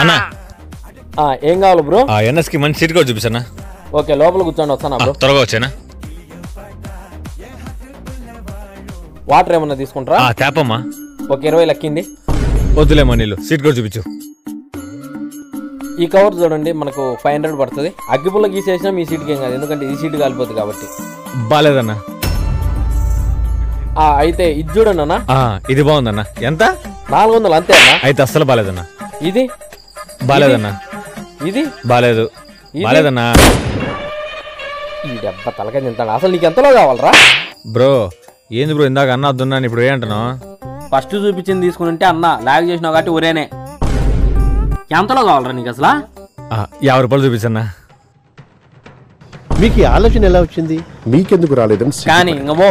అన్నా ఏం కావాలి బ్రో? ఎన్ఎస్ కి మంచి సీట్ కూడా చూపిస్తానా? ఓకే లోపల కూర్చోండి, వస్తానా బ్రో. త్వరగా వచ్చానా? వాటర్ ఏమన్నా తీసుకుంటారా? తేపమ్మా. ఓకే 20 లెక్కింది. వద్దులేమా నీళ్ళు, సీట్ కూడా చూపించు. ఈ కవర్ చూడండి, మనకు 500 పడుతుంది. అగ్గిపుల్ల గీసేసినా మీ సీట్కి ఏం కాదు, ఎందుకంటే ఈ సీట్ కాలిపోతుంది కాబట్టి. బాలేదన్నా. అయితే ఇది చూడండి అన్న. ఇది బాగుందన్నా. ఎంత? 400 అంతే అన్న. అయితే అస్సలు బాలేదన్నా. ఇది బాలేదన్నా. ఇది బాలేదు. బాలేదన్నా. ఈ దెబ్బ తలకాయ తింటాను. అసలు నీకు ఎంతలో కావాలరా? బ్రో ఏంది బ్రో, ఇందాక అన్న వద్దున్నాను, ఇప్పుడు ఏంటన్నావు? ఫస్ట్ చూపించింది తీసుకుని ఉంటే అన్న లాగ్ చేసినావు కాబట్టి ఒరేనే. ఎంతలో కావాలరా నీకు అసలు? 50 రూపాయలు చూపించన్నా. మీకు ఈ ఆలోచన ఎలా వచ్చింది? మీకెందుకు రాలేదని కానీ ఇంకమో